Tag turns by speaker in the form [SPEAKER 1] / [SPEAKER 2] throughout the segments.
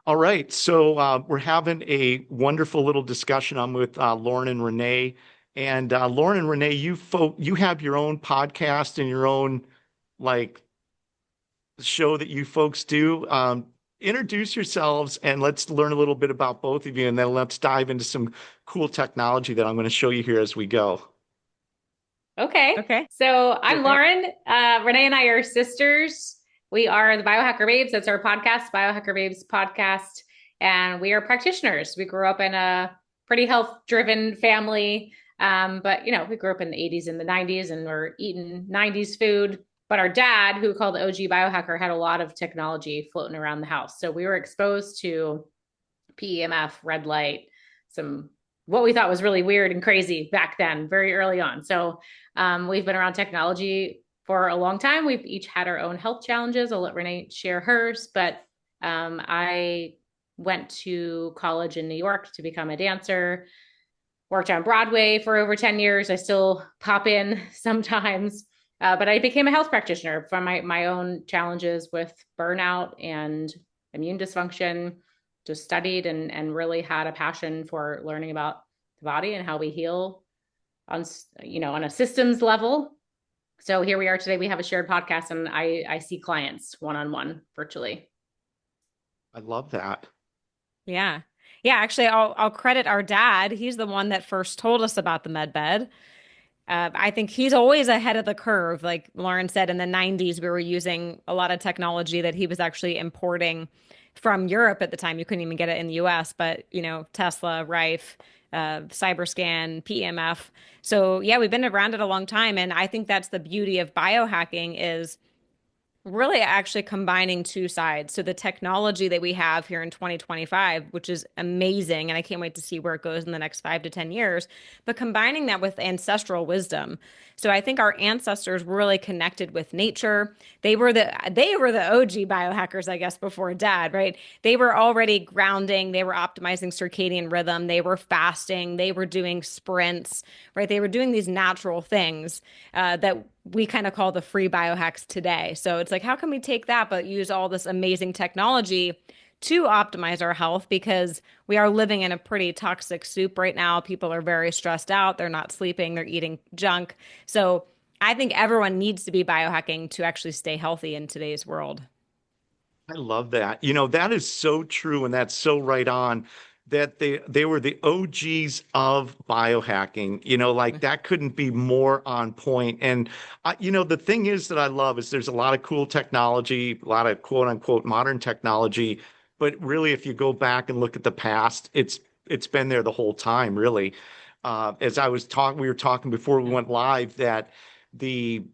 [SPEAKER 1] All right. So we're having a wonderful little discussion. I'm with Lauren and Renee. And Lauren and Renee, you have your own podcast and your own like show that you folks do. Introduce yourselves and let's learn a little bit about both of you, and then let's dive into some cool technology that I'm going to show you here as we go.
[SPEAKER 2] Okay.
[SPEAKER 3] Okay.
[SPEAKER 2] So
[SPEAKER 3] Go
[SPEAKER 2] I'm
[SPEAKER 3] for it.
[SPEAKER 2] Lauren. Renee and I are sisters. We are the Biohacker Babes. That's our podcast, Biohacker Babes podcast. And we are practitioners. We grew up in a pretty health driven family. But we grew up in the 80s and the 90s and we're eating 90s food. But our dad, who we call the OG biohacker, had a lot of technology floating around the house. So we were exposed to PEMF, red light, some what we thought was really weird and crazy back then, very early on. So we've been around technology for a long time. We've each had our own health challenges. I'll let Renee share hers, but I went to college in New York to become a dancer, worked on Broadway for over 10 years. I still pop in sometimes. But I became a health practitioner from my own challenges with burnout and immune dysfunction. Just studied and really had a passion for learning about the body and how we heal on on a systems level. So here we are today. We have a shared podcast, and I see clients one on one virtually.
[SPEAKER 1] I love that.
[SPEAKER 3] Yeah. Yeah, actually I'll credit our dad. He's the one that first told us about the med bed. I think he's always ahead of the curve. Like Lauren said, in the 90s, we were using a lot of technology that he was actually importing from Europe at the time. You couldn't even get it in the US, but Tesla, Rife, Cyberscan, PEMF. So yeah, we've been around it a long time. And I think that's the beauty of biohacking is really actually combining two sides. So the technology that we have here in 2025, which is amazing, and I can't wait to see where it goes in the next 5 to 10 years, but combining that with ancestral wisdom. So I think our ancestors were really connected with nature. They were the OG biohackers, I guess, before dad, right? They were already grounding, they were optimizing circadian rhythm, they were fasting, they were doing sprints, right? They were doing these natural things that we kind of call the free biohacks today. So it's like, how can we take that, but use all this amazing technology to optimize our health? Because we are living in a pretty toxic soup right now. People are very stressed out. They're not sleeping. They're eating junk. So I think everyone needs to be biohacking to actually stay healthy in today's world.
[SPEAKER 1] I love that. That is so true and that's so right on that they were the OGs of biohacking. Like that couldn't be more on point. And the thing is that I love is there's a lot of cool technology, a lot of quote unquote modern technology, but really if you go back and look at the past, it's been there the whole time, really. As we were talking before we
[SPEAKER 3] Yeah.
[SPEAKER 1] went live that the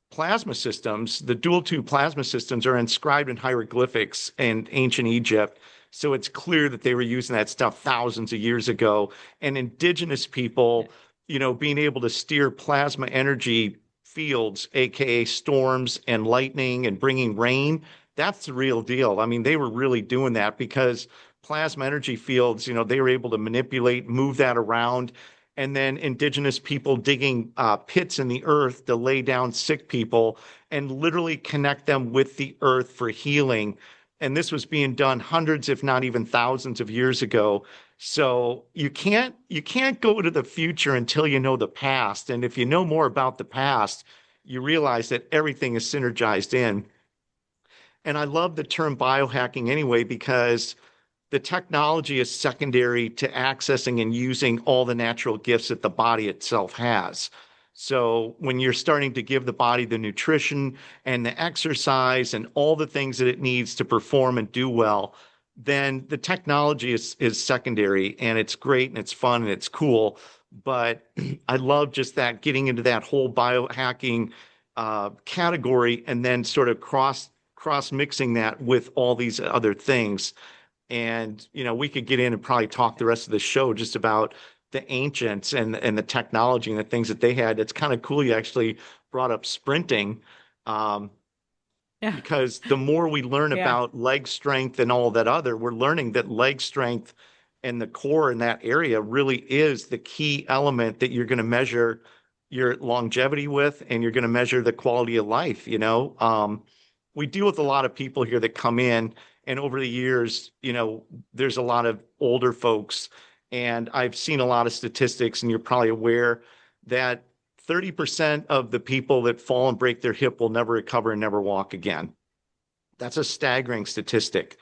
[SPEAKER 1] plasma systems, the dual tube plasma systems, are inscribed in hieroglyphics in ancient Egypt. So it's clear that they were using that stuff thousands of years ago. And indigenous
[SPEAKER 3] Yeah.
[SPEAKER 1] people, being able to steer plasma energy fields, aka storms and lightning and bringing rain, that's the real deal. I mean, they were really doing that because plasma energy fields, they were able to manipulate, move that around, and then indigenous people digging pits in the earth to lay down sick people and literally connect them with the earth for healing. And this was being done hundreds, if not even thousands of years ago. So you can't go to the future until you know the past. And if you know more about the past, you realize that everything is synergized in. And I love the term biohacking anyway, because the technology is secondary to accessing and using all the natural gifts that the body itself has. So when you're starting to give the body the nutrition and the exercise and all the things that it needs to perform and do well, then the technology is secondary and it's great and it's fun and it's cool. But I love just that getting into that whole biohacking category and then sort of cross mixing that with all these other things. And, we could get in and probably talk the rest of the show just about the ancients and the technology and the things that they had. It's kind of cool you actually brought up sprinting, um,
[SPEAKER 3] Yeah.
[SPEAKER 1] because the more we learn
[SPEAKER 3] Yeah.
[SPEAKER 1] about leg strength and all that other, we're learning that leg strength and the core in that area really is the key element that you're going to measure your longevity with, and you're going to measure the quality of life. We deal with a lot of people here that come in And over the years, there's a lot of older folks, and I've seen a lot of statistics, and you're probably aware that 30% of the people that fall and break their hip will never recover and never walk again. That's a staggering statistic.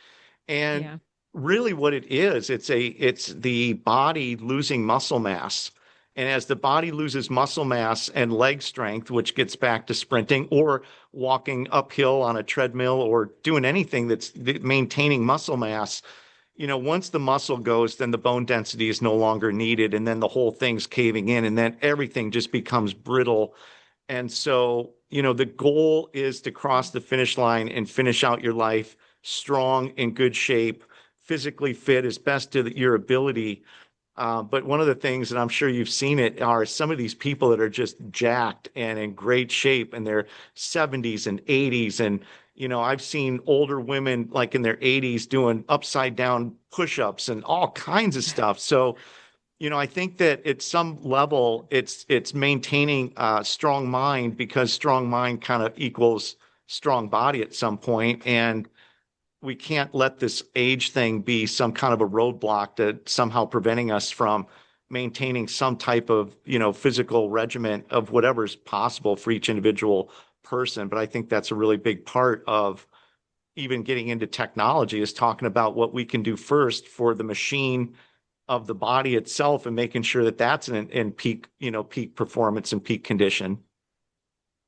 [SPEAKER 1] And
[SPEAKER 3] Yeah.
[SPEAKER 1] really what it is, it's the body losing muscle mass. And as the body loses muscle mass and leg strength, which gets back to sprinting or walking uphill on a treadmill or doing anything that's maintaining muscle mass, once the muscle goes, then the bone density is no longer needed. And then the whole thing's caving in, and then everything just becomes brittle. And so, the goal is to cross the finish line and finish out your life strong, in good shape, physically fit as best to your ability. But one of the things, and I'm sure you've seen it, are some of these people that are just jacked and in great shape in their 70s and 80s. And, I've seen older women like in their 80s doing upside down push-ups and all kinds of stuff. So, I think that at some level, it's maintaining a strong mind, because strong mind kind of equals strong body at some point. And we can't let this age thing be some kind of a roadblock that somehow preventing us from maintaining some type of, physical regimen of whatever's possible for each individual person. But I think that's a really big part of even getting into technology, is talking about what we can do first for the machine of the body itself, and making sure that that's in peak, peak performance and peak condition.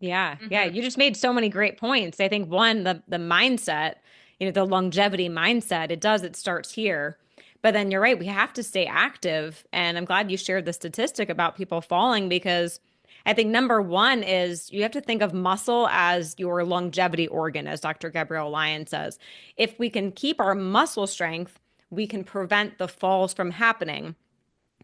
[SPEAKER 3] Yeah. Yeah. You just made so many great points. I think one, the mindset, the longevity mindset, it starts here. But then you're right, we have to stay active. And I'm glad you shared the statistic about people falling, because I think number one is you have to think of muscle as your longevity organ, as Dr. Gabrielle Lyon says. If we can keep our muscle strength, we can prevent the falls from happening.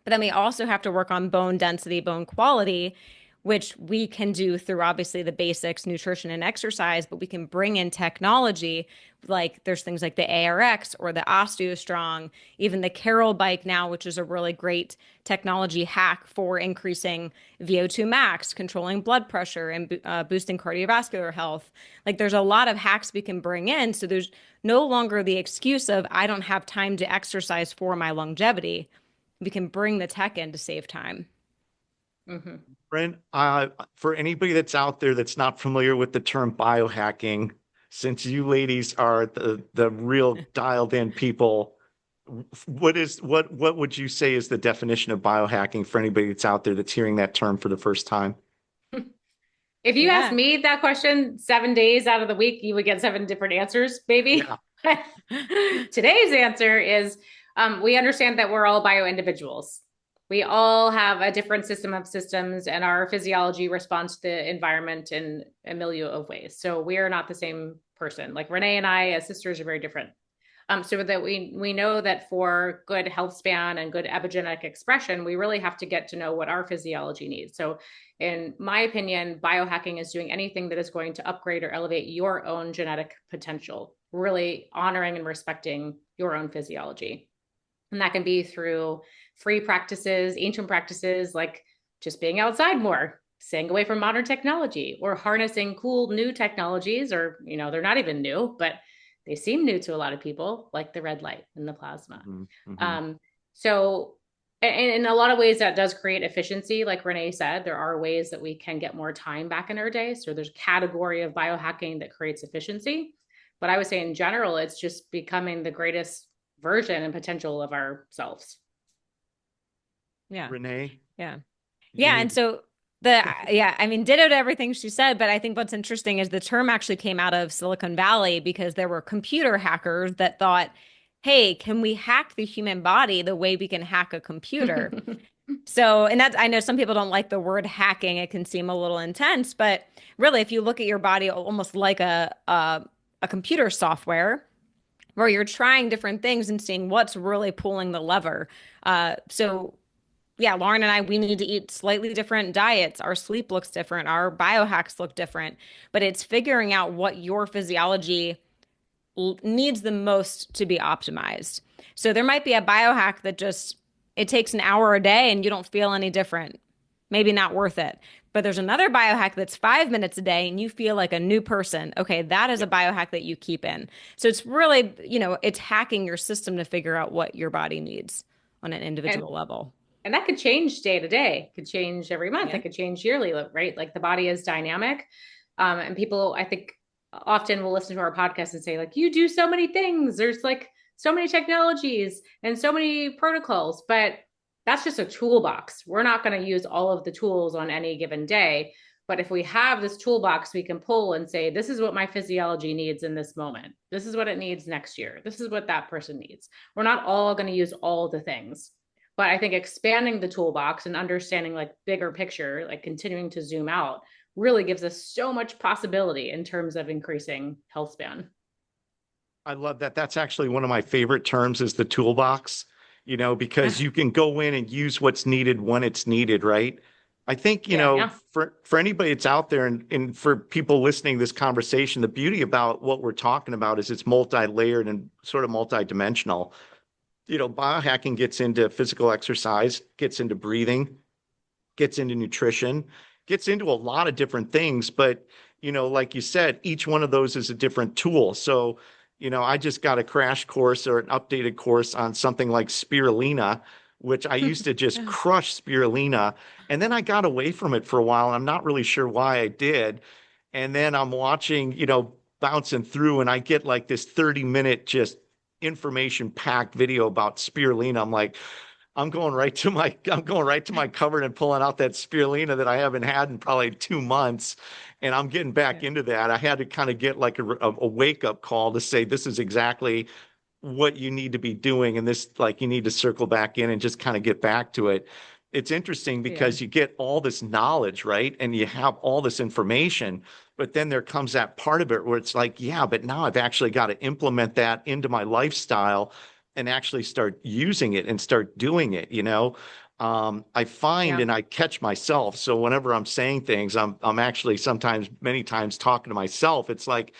[SPEAKER 3] But then we also have to work on bone density, bone quality, which we can do through obviously the basics, nutrition and exercise, but we can bring in technology. Like there's things like the ARX or the OsteoStrong, even the Carol bike now, which is a really great technology hack for increasing VO2 max, controlling blood pressure, and boosting cardiovascular health. Like there's a lot of hacks we can bring in. So there's no longer the excuse of, I don't have time to exercise for my longevity. We can bring the tech in to save time.
[SPEAKER 2] Mm-hmm.
[SPEAKER 1] Brent, for anybody that's out there that's not familiar with the term biohacking, since you ladies are the real dialed in people, what would you say is the definition of biohacking for anybody that's out there that's hearing that term for the first time?
[SPEAKER 2] If you asked me that question 7 days out of the week, you would get 7 different answers, baby. Yeah. Today's answer is we understand that we're all bio individuals. We all have a different system of systems, and our physiology responds to the environment in a milieu of ways. So we are not the same person. Like Renee and I as sisters are very different. So that we know that for good health span and good epigenetic expression, we really have to get to know what our physiology needs. So in my opinion, biohacking is doing anything that is going to upgrade or elevate your own genetic potential, really honoring and respecting your own physiology. And that can be through free practices, ancient practices, like just being outside more, staying away from modern technology, or harnessing cool new technologies, or, they're not even new, but they seem new to a lot of people, like the red light and the plasma. Mm-hmm. So in a lot of ways that does create efficiency. Like Renee said, there are ways that we can get more time back in our day. So there's a category of biohacking that creates efficiency. But I would say in general, it's just becoming the greatest version and potential of ourselves.
[SPEAKER 3] Yeah.
[SPEAKER 1] Renee?
[SPEAKER 3] Yeah. Yeah. And so ditto to everything she said, but I think what's interesting is the term actually came out of Silicon Valley, because there were computer hackers that thought, hey, can we hack the human body the way we can hack a computer? So, and that's, I know some people don't like the word hacking. It can seem a little intense, but really, if you look at your body almost like a computer software, where you're trying different things and seeing what's really pulling the lever. Yeah, Lauren and I, we need to eat slightly different diets. Our sleep looks different. Our biohacks look different. But it's figuring out what your physiology needs the most to be optimized. So there might be a biohack that it takes an hour a day and you don't feel any different. Maybe not worth it. But there's another biohack that's 5 minutes a day and you feel like a new person. Okay, that is a biohack that you keep in. So it's really, it's hacking your system to figure out what your body needs on an
[SPEAKER 2] And
[SPEAKER 3] individual level.
[SPEAKER 2] and that could change day to day, could change every month,
[SPEAKER 3] Yeah.
[SPEAKER 2] it could change yearly, right? Like the body is dynamic. And people, I think, often will listen to our podcast and say, like, you do so many things. There's like so many technologies and so many protocols, but that's just a toolbox. We're not going to use all of the tools on any given day. But if we have this toolbox, we can pull and say, this is what my physiology needs in this moment. This is what it needs next year. This is what that person needs. We're not all going to use all the things. But I think expanding the toolbox and understanding like bigger picture, like continuing to zoom out, really gives us so much possibility in terms of increasing health span.
[SPEAKER 1] I love that. That's actually one of my favorite terms is the toolbox, because you can go in and use what's needed when it's needed, right? I think,
[SPEAKER 2] Yeah.
[SPEAKER 1] for anybody that's out there and for people listening to this conversation, the beauty about what we're talking about is it's multi-layered and sort of multi-dimensional. Biohacking gets into physical exercise, gets into breathing, gets into nutrition, gets into a lot of different things. But, like you said, each one of those is a different tool. So, I just got a crash course or an updated course on something like spirulina, which I used to just crush spirulina. And then I got away from it for a while. And I'm not really sure why I did. And then I'm watching, bouncing through, and I get like this 30-minute just information packed video about spirulina. I'm like, I'm going right to my cupboard and pulling out that spirulina that I haven't had in probably 2 months. And I'm getting back into that. I had to kind of get like a wake up call to say, this is exactly what you need to be doing. And this, like, you need to circle back in and just kind of get back to it. It's interesting because you get all this knowledge, right? And you have all this information, but then there comes that part of it where it's like, yeah, but now I've actually got to implement that into my lifestyle and actually start using it and start doing it, I find and I catch myself. So whenever I'm saying things, I'm actually many times talking to myself. It's like,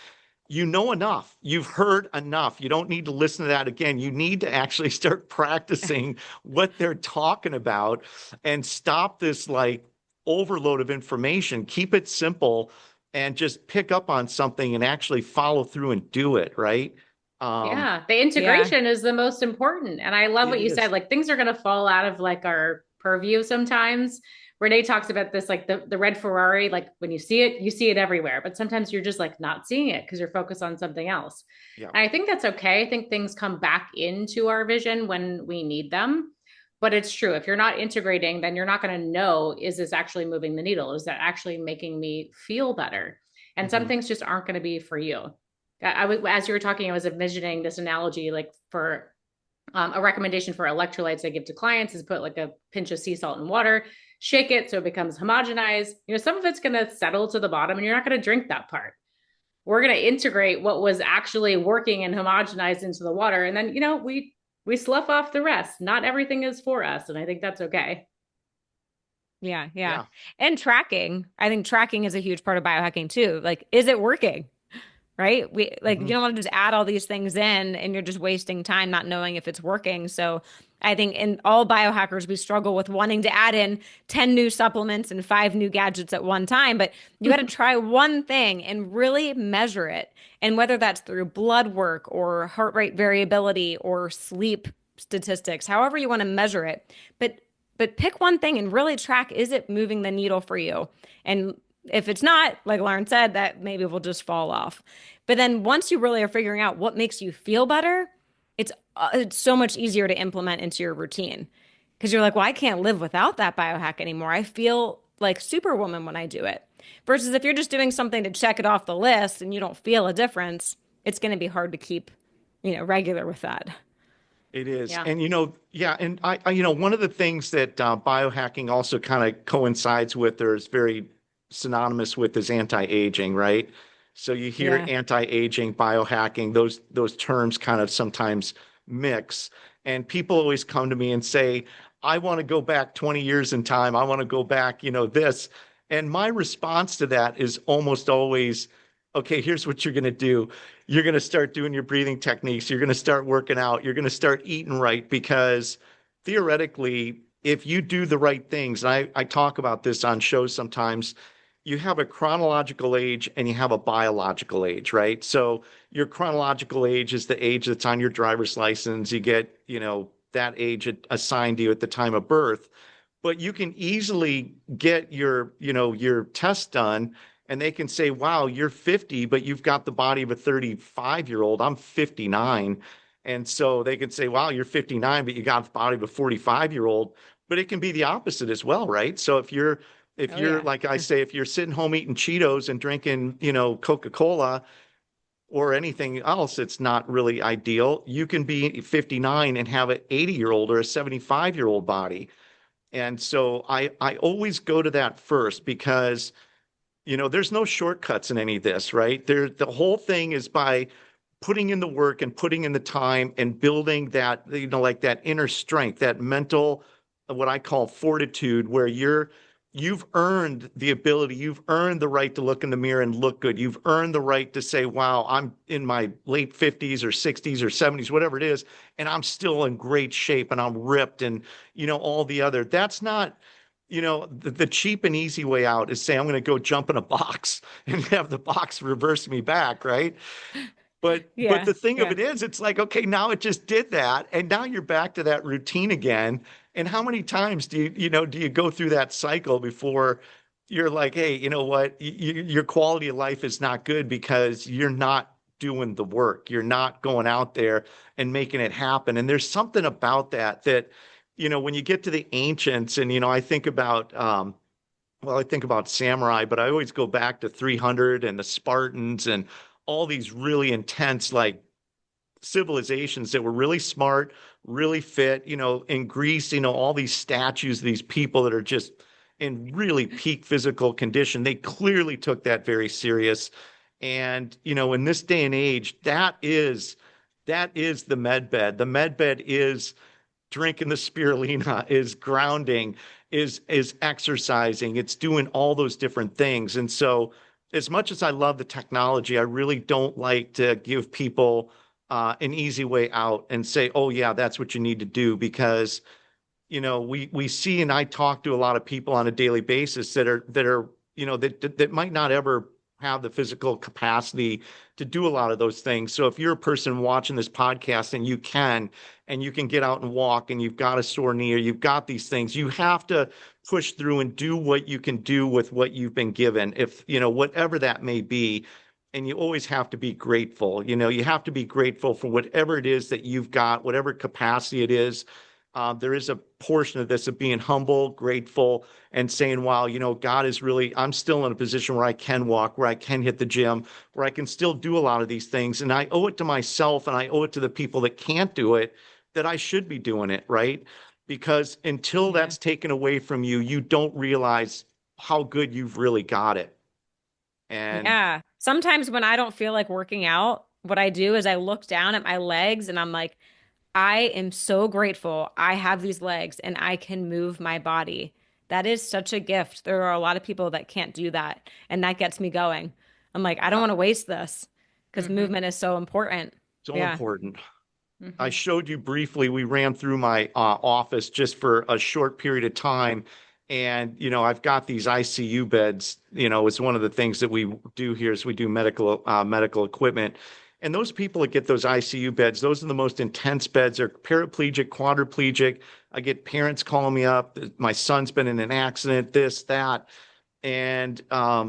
[SPEAKER 1] enough. You've heard enough. You don't need to listen to that again. You need to actually start practicing what they're talking about and stop this like overload of information. Keep it simple and just pick up on something and actually follow through and do it, right?
[SPEAKER 2] Yeah, the integration is the most important. And I love what you said. Like things are going to fall out of like our purview sometimes. Renee talks about this, like the red Ferrari, like when you see it everywhere, but sometimes you're just like not seeing it because you're focused on something else. Yeah. And I think that's okay. I think things come back into our vision when we need them. But it's true. If you're not integrating, then you're not going to know, is this actually moving the needle? Is that actually making me feel better? And some things just aren't going to be for you. As you were talking, I was envisioning this analogy, like for a recommendation for electrolytes I give to clients is put like a pinch of sea salt in water, shake it so it becomes homogenized. Some of it's going to settle to the bottom and you're not going to drink that part. We're going to integrate what was actually working and homogenized into the water. And then, we slough off the rest. Not everything is for us. And I think that's okay.
[SPEAKER 3] Yeah. And tracking. I think tracking is a huge part of biohacking too. Like, is it working? Right? You don't want to just add all these things in and you're just wasting time not knowing if it's working. So I think in all biohackers, we struggle with wanting to add in 10 new supplements and 5 new gadgets at one time, but you got to try one thing and really measure it. And whether that's through blood work or heart rate variability or sleep statistics, however you want to measure it, but pick one thing and really track, is it moving the needle for you? And if it's not, like Lauren said, that maybe will just fall off. But then once you really are figuring out what makes you feel better, it's so much easier to implement into your routine because you're like, well, I can't live without that biohack anymore. I feel like Superwoman when I do it. Versus if you're just doing something to check it off the list and you don't feel a difference, it's going to be hard to keep, regular with that.
[SPEAKER 1] It is. Yeah. And, and I one of the things that biohacking also kind of coincides with or is very synonymous with is anti-aging, right? So you hear anti-aging, biohacking, those terms kind of sometimes mix. And people always come to me and say, I want to go back 20 years in time. I want to go back, this. And my response to that is almost always, okay, here's what you're going to do. You're going to start doing your breathing techniques. You're going to start working out. You're going to start eating right because theoretically, if you do the right things, and I talk about this on shows sometimes, you have a chronological age and you have a biological age, right? So your chronological age is the age that's on your driver's license. You get, that age assigned to you at the time of birth, but you can easily get your test done and they can say, wow, you're 50, but you've got the body of a 35-year-old. I'm 59. And so they can say, wow, you're 59, but you got the body of a 45-year-old. But it can be the opposite as well, right? So if
[SPEAKER 3] Oh
[SPEAKER 1] you're
[SPEAKER 3] yeah.
[SPEAKER 1] like I say, if you're sitting home eating Cheetos and drinking, Coca-Cola or anything else, it's not really ideal. You can be 59 and have an 80-year-old or a 75-year-old body. And so I always go to that first because there's no shortcuts in any of this, right? The whole thing is by putting in the work and putting in the time and building that, like that inner strength, that mental, what I call fortitude, where you've earned the ability, you've earned the right to look in the mirror and look good. You've earned the right to say, wow, I'm in my late 50s or 60s or 70s, whatever it is, and I'm still in great shape and I'm ripped and, all the other. That's not, the cheap and easy way out is say, I'm going to go jump in a box and have the box reverse me back, right? But
[SPEAKER 3] Yeah.
[SPEAKER 1] the thing of
[SPEAKER 3] Yeah.
[SPEAKER 1] it is, it's like, okay, now it just did that, and now you're back to that routine again. And how many times do you go through that cycle before you're like, hey, you know what? Your quality of life is not good because you're not doing the work. You're not going out there and making it happen. And there's something about that, when you get to the ancients, and I think about well, I think about samurai, but I always go back to 300 and the Spartans and all these really intense, like civilizations that were really smart, really fit, in Greece, all these statues, these people that are just in really peak physical condition. They clearly took that very serious. And, in this day and age, that is the med bed. The med bed is drinking the spirulina, is grounding, is exercising, it's doing all those different things. And so as much as I love the technology, I really don't like to give people an easy way out and say, oh yeah, that's what you need to do, because we see, and I talk to a lot of people on a daily basis that are that might not ever have the physical capacity to do a lot of those things. So if you're a person watching this podcast and you can get out and walk and you've got a sore knee or you've got these things, you have to push through and do what you can do with what you've been given, if whatever that may be. And you always have to be grateful. You have to be grateful for whatever it is that you've got, whatever capacity it is. There is a portion of this of being humble, grateful, and saying, wow, God is really, I'm still in a position where I can walk, where I can hit the gym, where I can still do a lot of these things. And I owe it to myself and I owe it to the people that can't do it, that I should be doing it, right? Because until
[SPEAKER 3] Yeah.
[SPEAKER 1] that's taken away from you, you don't realize how good you've really got it. And
[SPEAKER 3] Yeah. Sometimes when I don't feel like working out, what I do is I look down at my legs and I'm like, I am so grateful I have these legs and I can move my body. That is such a gift. There are a lot of people that can't do that, and that gets me going. I'm like, I don't
[SPEAKER 1] yeah,
[SPEAKER 3] want to waste this because
[SPEAKER 2] Hmm.
[SPEAKER 3] movement is so important.
[SPEAKER 1] so
[SPEAKER 3] Yeah.
[SPEAKER 1] important. I
[SPEAKER 2] Hmm.
[SPEAKER 1] showed you briefly, we ran through my office just for a short period of time. And, I've got these ICU beds, it's one of the things that we do here is we do medical equipment. And those people that get those ICU beds, those are the most intense beds. They're paraplegic, quadriplegic. I get parents calling me up. My son's been in an accident, this, that. And, I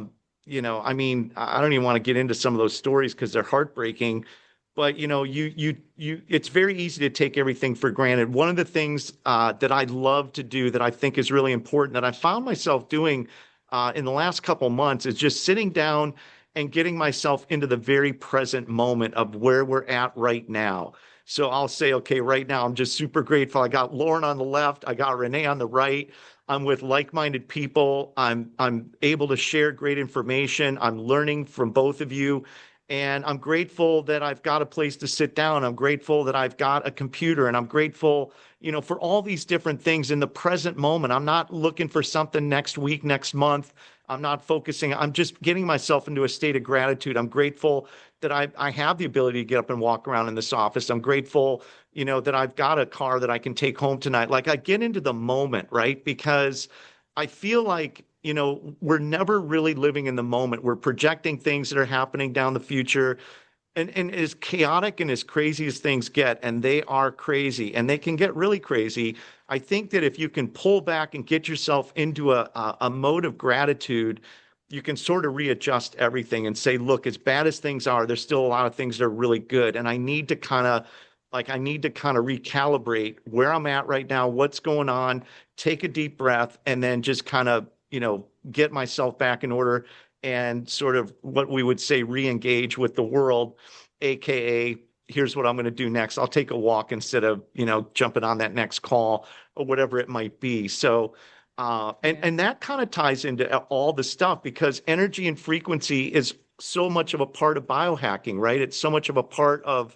[SPEAKER 1] mean, I don't even want to get into some of those stories because they're heartbreaking. But it's very easy to take everything for granted. One of the things that I love to do that I think is really important that I found myself doing in the last couple months is just sitting down and getting myself into the very present moment of where we're at right now. So I'll say, okay, right now I'm just super grateful. I got Lauren on the left, I got Renee on the right. I'm with like-minded people. I'm able to share great information. I'm learning from both of you. And I'm grateful that I've got a place to sit down. I'm grateful that I've got a computer, and I'm grateful, for all these different things in the present moment. I'm not looking for something next week, next month. I'm not focusing. I'm just getting myself into a state of gratitude. I'm grateful that I have the ability to get up and walk around in this office. I'm grateful, that I've got a car that I can take home tonight. Like, I get into the moment, right? Because I feel like, we're never really living in the moment. We're projecting things that are happening down the future. And as chaotic and as crazy as things get, and they are crazy, and they can get really crazy, I think that if you can pull back and get yourself into a mode of gratitude, you can sort of readjust everything and say, look, as bad as things are, there's still a lot of things that are really good. And I need to kind of recalibrate where I'm at right now, what's going on, take a deep breath, and then just kind of, get myself back in order and sort of what we would say re-engage with the world, aka here's what I'm going to do next. I'll take a walk instead of, jumping on that next call or whatever it might be. So and that kind of ties into all the stuff, because energy and frequency is so much of a part of biohacking, right? It's so much of a part of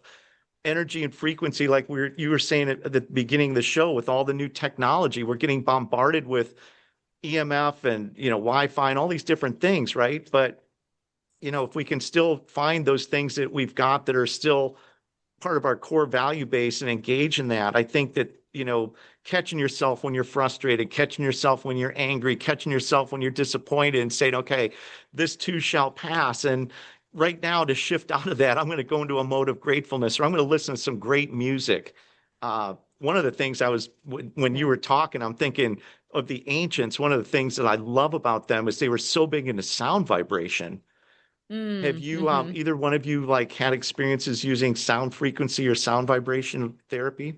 [SPEAKER 1] energy and frequency, like you were saying at the beginning of the show, with all the new technology. We're getting bombarded with EMF and, Wi-Fi and all these different things, right? But, if we can still find those things that we've got that are still part of our core value base and engage in that, I think that, catching yourself when you're frustrated, catching yourself when you're angry, catching yourself when you're disappointed, and saying, okay, this too shall pass. And right now, to shift out of that, I'm going to go into a mode of gratefulness, or I'm going to listen to some great music. One of the things when you were talking, I'm thinking of the ancients. One of the things that I love about them is they were so big into sound vibration. Have you, either one of you, like, had experiences using sound frequency or sound vibration therapy?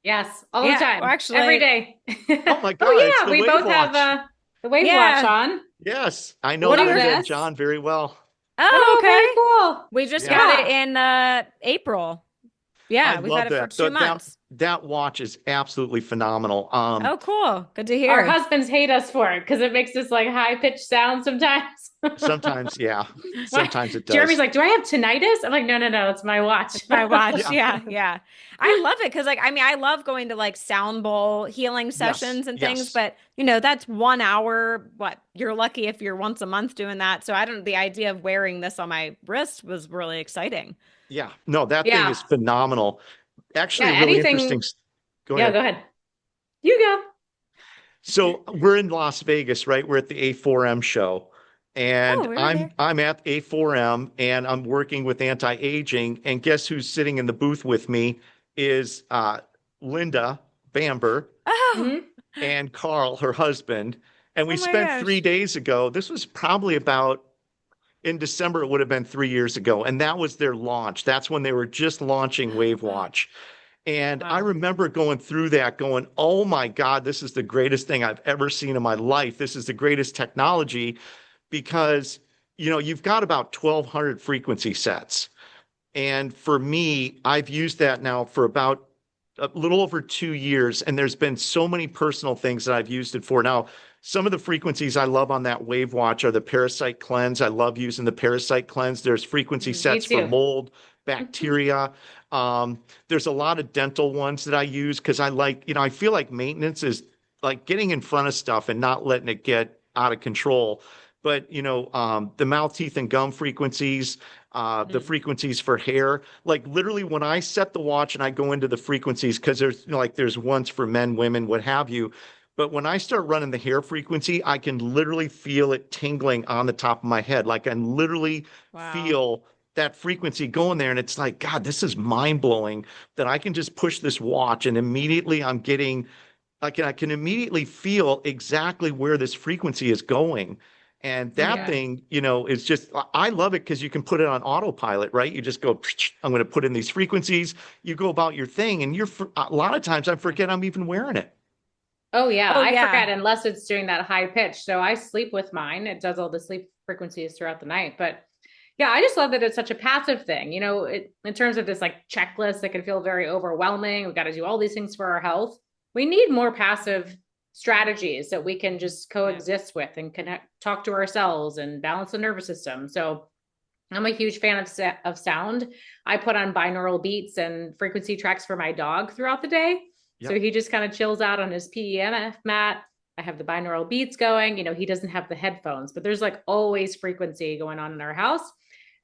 [SPEAKER 2] Yes, all the time,
[SPEAKER 3] well, actually,
[SPEAKER 2] every day.
[SPEAKER 1] Oh my
[SPEAKER 2] Oh
[SPEAKER 1] God, it's
[SPEAKER 2] yeah,
[SPEAKER 1] the
[SPEAKER 2] we
[SPEAKER 1] Wave
[SPEAKER 2] both
[SPEAKER 1] Watch.
[SPEAKER 2] have the Wave Watch
[SPEAKER 3] Yeah.
[SPEAKER 2] on.
[SPEAKER 1] Yes, I know
[SPEAKER 3] What are
[SPEAKER 1] Linda
[SPEAKER 3] your-
[SPEAKER 1] and John very well.
[SPEAKER 3] Oh,
[SPEAKER 2] Oh, very
[SPEAKER 3] okay.
[SPEAKER 2] cool.
[SPEAKER 3] We just
[SPEAKER 1] Yeah.
[SPEAKER 3] got it in April.
[SPEAKER 1] I
[SPEAKER 3] Yeah, we've
[SPEAKER 1] love
[SPEAKER 3] had it for
[SPEAKER 1] that.
[SPEAKER 3] 2 months.
[SPEAKER 1] That watch is absolutely phenomenal.
[SPEAKER 3] Oh, cool. Good to
[SPEAKER 2] Our
[SPEAKER 3] hear.
[SPEAKER 2] husbands hate us for it because it makes this like high pitched sound sometimes.
[SPEAKER 1] Sometimes, yeah, sometimes it
[SPEAKER 2] Jeremy's
[SPEAKER 1] does.
[SPEAKER 2] like, "Do I have tinnitus?" I'm like, "No, no, no, it's my watch."
[SPEAKER 3] My watch.
[SPEAKER 1] Yeah.
[SPEAKER 3] Yeah, yeah. I love it because, like, I mean, I love going to like sound bowl healing
[SPEAKER 1] Yes,
[SPEAKER 3] sessions and things,
[SPEAKER 1] yes.
[SPEAKER 3] but that's 1 hour. What, you're lucky if you're once a month doing that. So the idea of wearing this on my wrist was really exciting.
[SPEAKER 1] Yeah. No, that thing
[SPEAKER 2] Yeah.
[SPEAKER 1] is phenomenal.
[SPEAKER 2] Yeah,
[SPEAKER 1] Actually, a really interesting.
[SPEAKER 2] anything.
[SPEAKER 1] Go
[SPEAKER 2] Yeah,
[SPEAKER 1] ahead.
[SPEAKER 2] go ahead. You go.
[SPEAKER 1] So we're in Las Vegas, right? We're at the A4M show,
[SPEAKER 3] Oh,
[SPEAKER 1] and
[SPEAKER 3] we were
[SPEAKER 1] I'm
[SPEAKER 3] there.
[SPEAKER 1] I'm at A4M, and I'm working with anti-aging. And guess who's sitting in the booth with me is Linda Bamber
[SPEAKER 3] Oh,
[SPEAKER 2] Hmm.
[SPEAKER 1] and Carl, her husband. And we
[SPEAKER 3] oh my
[SPEAKER 1] spent three
[SPEAKER 3] gosh.
[SPEAKER 1] days ago. This was probably about in December. It would have been 3 years ago, and that was their launch. That's when they were just launching Wave
[SPEAKER 3] Wow.
[SPEAKER 1] Watch. And I
[SPEAKER 3] Wow.
[SPEAKER 1] remember going through that going, oh my God, this is the greatest thing I've ever seen in my life. This is the greatest technology, because, you've got about 1,200 frequency sets. And for me, I've used that now for about a little over 2 years. And there's been so many personal things that I've used it for. Now, some of the frequencies I love on that Wave Watch are the parasite cleanse. I love using the parasite cleanse. There's frequency
[SPEAKER 2] Me
[SPEAKER 1] sets for
[SPEAKER 2] too.
[SPEAKER 1] mold, bacteria. There's a lot of dental ones that I use because I feel like maintenance is like getting in front of stuff and not letting it get out of control. But, the mouth, teeth, and gum frequencies, the
[SPEAKER 2] Mm.
[SPEAKER 1] frequencies for hair, like literally when I set the watch and I go into the frequencies, because there's, there's ones for men, women, what have you. But when I start running the hair frequency, I can literally feel it tingling on the top of my head. Like I literally
[SPEAKER 3] Wow.
[SPEAKER 1] feel that frequency going there. And it's like, God, this is mind blowing that I can just push this watch and immediately I'm getting, I can immediately feel exactly where this frequency is going. And that
[SPEAKER 2] Yeah.
[SPEAKER 1] thing, is just, I love it because you can put it on autopilot, right? You just go, I'm going to put in these frequencies. You go about your thing, and a lot of times I forget I'm even wearing it.
[SPEAKER 2] Oh yeah,
[SPEAKER 3] Oh,
[SPEAKER 2] I
[SPEAKER 3] yeah.
[SPEAKER 2] forget unless it's doing that high pitch. So I sleep with mine. It does all the sleep frequencies throughout the night. But yeah, I just love that it's such a passive thing. In terms of this like checklist that can feel very overwhelming. We got to do all these things for our health. We need more passive strategies that we can just coexist with and connect, talk to ourselves and balance the nervous system. So I'm a huge fan of sound. I put on binaural beats and frequency tracks for my dog throughout the day. So
[SPEAKER 1] Yep.
[SPEAKER 2] he just kind of chills out on his PEMF mat. I have the binaural beats going. He doesn't have the headphones, but there's like always frequency going on in our house.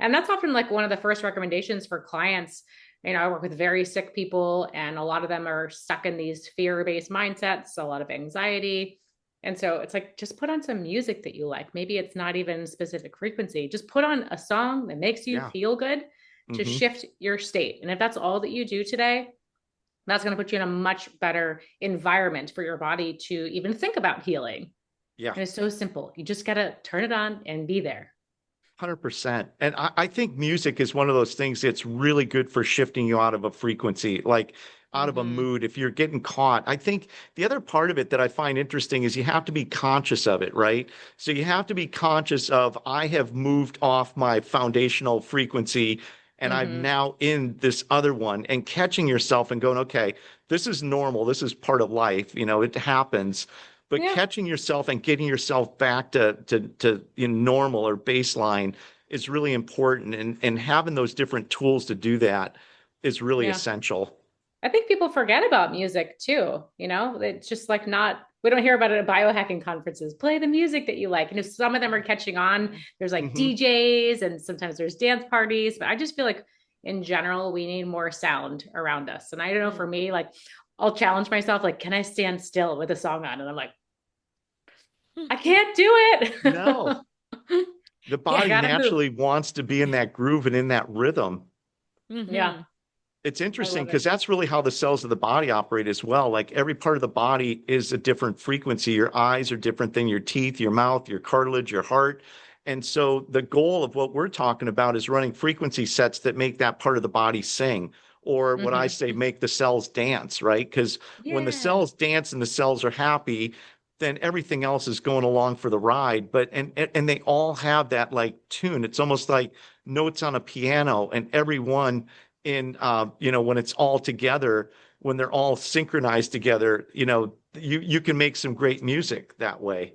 [SPEAKER 2] And that's often like one of the first recommendations for clients. I work with very sick people, and a lot of them are stuck in these fear-based mindsets, a lot of anxiety. And so it's like, just put on some music that you like. Maybe it's not even specific frequency. Just put on a song that makes you
[SPEAKER 1] Yeah.
[SPEAKER 2] feel good to
[SPEAKER 1] Hmm.
[SPEAKER 2] shift your state. And if that's all that you do today, that's going to put you in a much better environment for your body to even think about healing.
[SPEAKER 1] Yeah.
[SPEAKER 2] And it's so simple. You just got to turn it on and be there.
[SPEAKER 1] 100%. And I think music is one of those things that's really good for shifting you out of a frequency, like out of a
[SPEAKER 3] Mm-hmm.
[SPEAKER 1] mood. If you're getting caught, I think the other part of it that I find interesting is you have to be conscious of it, right? So you have to be conscious of, I have moved off my foundational frequency and I'm
[SPEAKER 2] Mm-hmm.
[SPEAKER 1] now in this other one, and catching yourself and going, okay, this is normal. This is part of life. It happens. But
[SPEAKER 2] Yeah.
[SPEAKER 1] catching yourself and getting yourself back to normal or baseline is really important. And having those different tools to do that is really
[SPEAKER 2] Yeah.
[SPEAKER 1] essential.
[SPEAKER 2] I think people forget about music too. It's just like we don't hear about it at biohacking conferences. Play the music that you like. And if some of them are catching on, there's like
[SPEAKER 1] Hmm.
[SPEAKER 2] DJs and sometimes there's dance parties. But I just feel like in general, we need more sound around us. And I don't know, for me, like I'll challenge myself, like, can I stand still with a song on? And I'm like, I can't do
[SPEAKER 1] No,
[SPEAKER 2] it.
[SPEAKER 1] the
[SPEAKER 2] I
[SPEAKER 1] body
[SPEAKER 2] gotta move.
[SPEAKER 1] naturally wants to be in that groove and in that rhythm.
[SPEAKER 2] Yeah.
[SPEAKER 3] Mm-hmm.
[SPEAKER 1] It's
[SPEAKER 2] I
[SPEAKER 1] interesting
[SPEAKER 2] love
[SPEAKER 1] because
[SPEAKER 2] it.
[SPEAKER 1] that's really how the cells of the body operate as well. Like every part of the body is a different frequency. Your eyes are different than your teeth, your mouth, your cartilage, your heart. And so the goal of what we're talking about is running frequency sets that make that part of the body sing, or what I
[SPEAKER 2] Hmm.
[SPEAKER 1] say, make the cells dance, right? Because when the
[SPEAKER 2] Yeah.
[SPEAKER 1] cells dance and the cells are happy, then everything else is going along for the ride. But and they all have that like tune. It's almost like notes on a piano, and everyone in when it's all together, when they're all synchronized together, you can make some great music that way.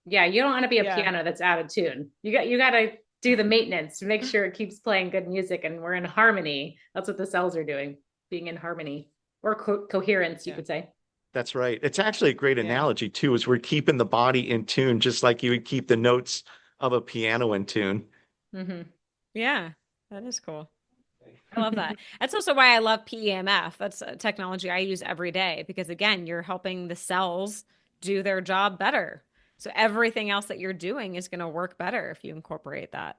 [SPEAKER 2] Yeah, you don't want to be a
[SPEAKER 3] Yeah.
[SPEAKER 2] piano that's out of tune. You got to do the maintenance to make sure it keeps playing good music and we're in harmony. That's what the cells are doing, being in harmony or coherence, you
[SPEAKER 3] Yeah.
[SPEAKER 2] could say.
[SPEAKER 1] That's right. It's actually a great
[SPEAKER 3] Yeah.
[SPEAKER 1] analogy too, is we're keeping the body in tune, just like you would keep the notes of a piano in tune.
[SPEAKER 2] Hmm.
[SPEAKER 3] Yeah. That is cool. I love that. That's also why I love PEMF. That's a technology I use every day because, again, you're helping the cells do their job better. So everything else that you're doing is going to work better if you incorporate that.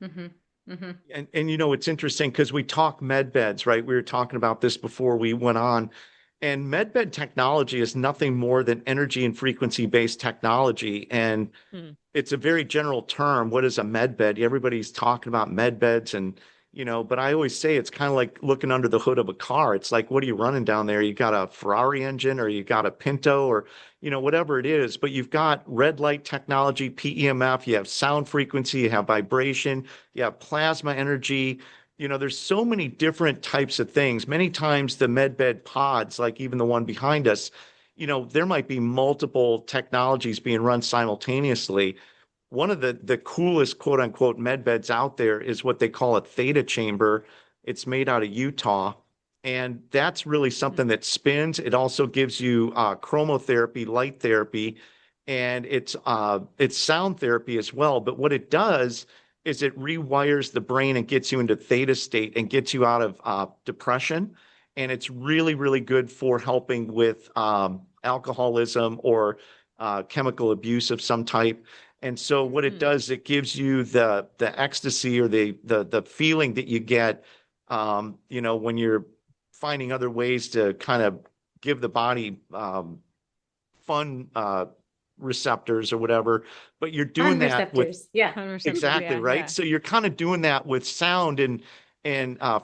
[SPEAKER 2] Hmm. Hmm.
[SPEAKER 1] And it's interesting because we talk med beds, right? We were talking about this before we went on. And medbed technology is nothing more than energy and frequency based technology. And
[SPEAKER 3] Hmm.
[SPEAKER 1] it's a very general term. What is a med bed? Everybody's talking about med beds, and but I always say it's kind of like looking under the hood of a car. It's like, what are you running down there? You got a Ferrari engine, or you got a Pinto, or whatever it is, but you've got red light technology, PEMF, you have sound frequency, you have vibration, you have plasma energy. There's so many different types of things. Many times the med bed pods, like even the one behind us, there might be multiple technologies being run simultaneously. One of the coolest quote unquote med beds out there is what they call a theta chamber. It's made out of Utah. And that's really something that spins. It also gives you chromotherapy, light therapy, and it's sound therapy as well. But what it does is it rewires the brain and gets you into theta state and gets you out of depression. And it's really, really good for helping with alcoholism or chemical abuse of some type. And so what it
[SPEAKER 3] Hmm.
[SPEAKER 1] does, it gives you the ecstasy or the feeling that you get, when you're finding other ways to kind of give the body fun receptors or whatever. But you're doing
[SPEAKER 2] On
[SPEAKER 1] that with
[SPEAKER 2] receptors. Yeah.
[SPEAKER 3] Fun receptors.
[SPEAKER 1] exactly
[SPEAKER 3] Yeah.
[SPEAKER 1] right.
[SPEAKER 3] Yeah.
[SPEAKER 1] So you're kind of doing that with sound and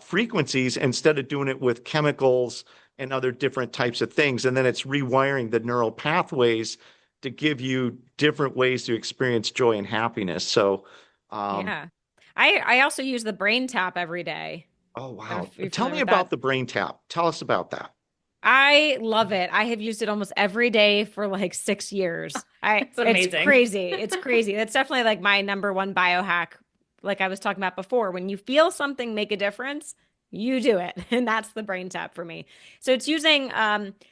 [SPEAKER 1] frequencies instead of doing it with chemicals and other different types of things. And then it's rewiring the neural pathways to give you different ways to experience joy and happiness. So, um,
[SPEAKER 3] Yeah. I also use the brain tap every day.
[SPEAKER 1] oh
[SPEAKER 3] I don't know
[SPEAKER 1] wow.
[SPEAKER 3] if you're
[SPEAKER 1] Tell
[SPEAKER 3] familiar
[SPEAKER 1] me
[SPEAKER 3] with
[SPEAKER 1] about
[SPEAKER 3] that.
[SPEAKER 1] the brain tap. Tell us about that.
[SPEAKER 3] I love it. I have used it almost every day for like 6 years.
[SPEAKER 2] It's
[SPEAKER 3] It's
[SPEAKER 2] amazing.
[SPEAKER 3] crazy. It's crazy. It's definitely like my number one biohack like I was talking about before, when you feel something make a difference, you do it. And that's the brain tap for me. So it's using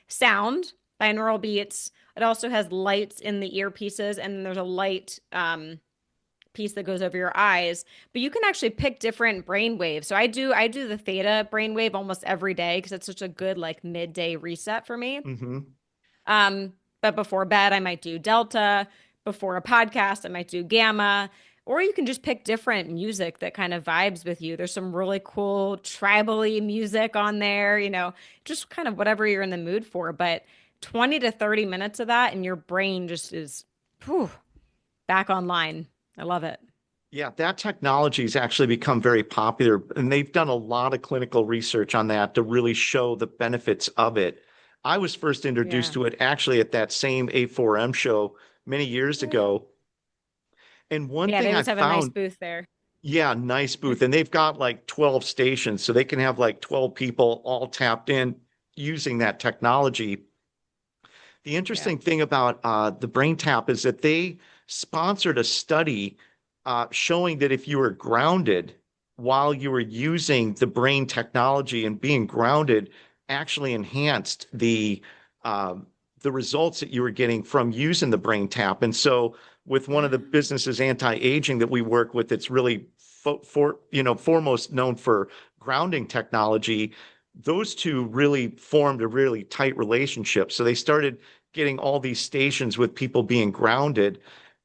[SPEAKER 3] sound, binaural beats. It also has lights in the earpieces, and then there's a light piece that goes over your eyes. But you can actually pick different brain waves. So I do the theta brain wave almost every day because it's such a good like midday reset for me.
[SPEAKER 1] Mm-hmm.
[SPEAKER 3] But before bed, I might do delta. Before a podcast, I might do gamma. Or you can just pick different music that kind of vibes with you. There's some really cool tribally music on there, just kind of whatever you're in the mood for. But 20 to 30 minutes of that, and your brain just is whew, back online. I love it.
[SPEAKER 1] Yeah, that technology has actually become very popular, and they've done a lot of clinical research on that to really show the benefits of it. I was first introduced
[SPEAKER 3] Yeah.
[SPEAKER 1] to it actually at that same A4M show many years
[SPEAKER 3] Yeah.
[SPEAKER 1] ago. And one
[SPEAKER 3] Yeah,
[SPEAKER 1] thing
[SPEAKER 3] they
[SPEAKER 1] I
[SPEAKER 3] always have a nice
[SPEAKER 1] found,
[SPEAKER 3] booth there.
[SPEAKER 1] yeah, nice booth. And they've got like 12 stations, so they can have like 12 people all tapped in using that technology. The
[SPEAKER 3] Yeah.
[SPEAKER 1] interesting thing about the Brain Tap is that they sponsored a study showing that if you were grounded while you were using the brain technology, and being grounded actually enhanced the results that you were getting from using the Brain Tap. And so with one of the businesses, anti-aging, that we work with, it's really foremost known for grounding technology. Those two really formed a really tight relationship. So they started getting all these stations with people being grounded.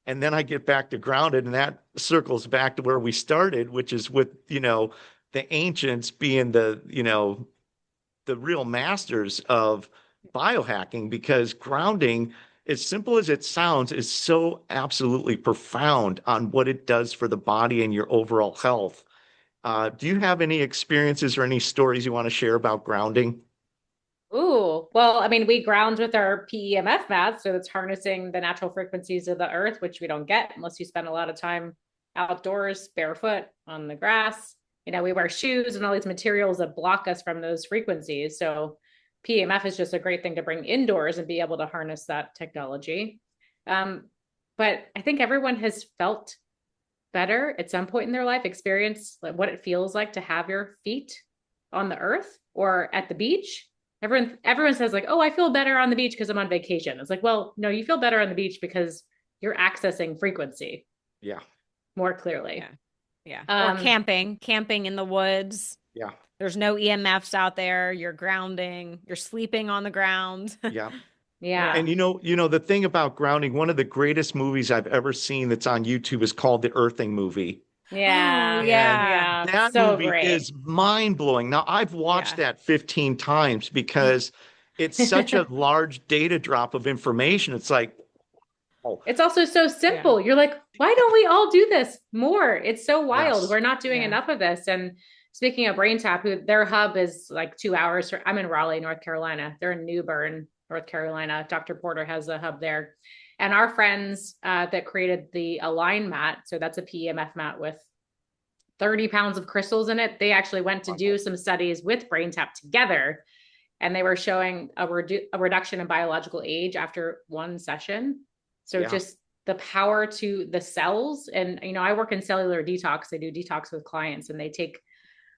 [SPEAKER 1] And then I get back to grounded, and that circles back to where we started, which is with, the ancients being the real masters of biohacking, because grounding, as simple as it sounds, is so absolutely profound on what it does for the body and your overall health. Do you have any experiences or any stories you want to share about grounding?
[SPEAKER 2] Ooh, well, I mean, we ground with our PEMF mats, so it's harnessing the natural frequencies of the earth, which we don't get unless you spend a lot of time outdoors, barefoot on the grass. We wear shoes and all these materials that block us from those frequencies. So PEMF is just a great thing to bring indoors and be able to harness that technology. But I think everyone has felt better at some point in their life, experience like what it feels like to have your feet on the earth or at the beach. Everyone says like, oh, I feel better on the beach because I'm on vacation. It's like, well, no, you feel better on the beach because you're accessing frequency
[SPEAKER 1] Yeah.
[SPEAKER 2] more clearly.
[SPEAKER 3] Yeah. Or camping in the woods.
[SPEAKER 1] Yeah.
[SPEAKER 3] There's no EMFs out there. You're grounding. You're sleeping on the ground.
[SPEAKER 1] Yeah.
[SPEAKER 2] Yeah.
[SPEAKER 1] And the thing about grounding, one of the greatest movies I've ever seen that's on YouTube is called The Earthing Movie.
[SPEAKER 2] Yeah.
[SPEAKER 3] Oh,
[SPEAKER 1] And
[SPEAKER 3] yeah.
[SPEAKER 1] that
[SPEAKER 2] So
[SPEAKER 1] movie
[SPEAKER 2] great.
[SPEAKER 1] is mind-blowing. Now, I've watched
[SPEAKER 3] Yeah.
[SPEAKER 1] that 15 times because it's such a large data drop of information. It's like, oh,
[SPEAKER 2] It's also so simple. You're like, why don't we all do this more? It's so wild.
[SPEAKER 1] yes.
[SPEAKER 2] We're not doing
[SPEAKER 3] Yeah.
[SPEAKER 2] enough of this. And speaking of Brain Tap, their hub is like 2 hours. I'm in Raleigh, North Carolina. They're in New Bern, North Carolina. Dr. Porter has a hub there. And our friends that created the Align mat, so that's a PEMF mat with 30 pounds of crystals in it. They actually went to do some studies with Brain Tap together, and they were showing a reduction in biological age after one session. So
[SPEAKER 1] Yeah.
[SPEAKER 2] just the power to the cells. And, I work in cellular detox. I do detox with clients, and they take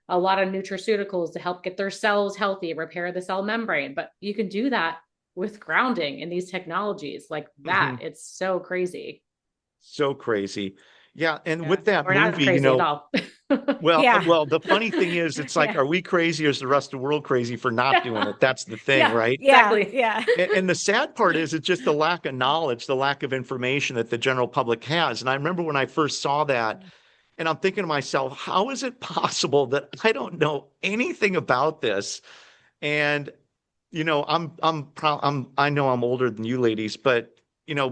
[SPEAKER 2] a lot of nutraceuticals to help get their cells healthy, repair the cell membrane. But you can do that with grounding in these technologies like that.
[SPEAKER 1] Mhm.
[SPEAKER 2] It's so crazy.
[SPEAKER 1] So crazy. Yeah. And
[SPEAKER 3] Yeah.
[SPEAKER 1] with that
[SPEAKER 2] We're not
[SPEAKER 1] movie,
[SPEAKER 2] crazy at all.
[SPEAKER 1] well,
[SPEAKER 3] Yeah.
[SPEAKER 1] well, the funny thing is, it's like,
[SPEAKER 3] Yeah.
[SPEAKER 1] are we crazy or is the rest of the world crazy for not doing it? That's the thing,
[SPEAKER 2] Yeah.
[SPEAKER 1] right?
[SPEAKER 3] Yeah.
[SPEAKER 2] Exactly.
[SPEAKER 3] Yeah.
[SPEAKER 1] And the sad part is, it's just the lack of knowledge, the lack of information that the general public has. And I remember when I first saw that, and I'm thinking to myself, how is it possible that I don't know anything about this? And I know I'm older than you ladies, but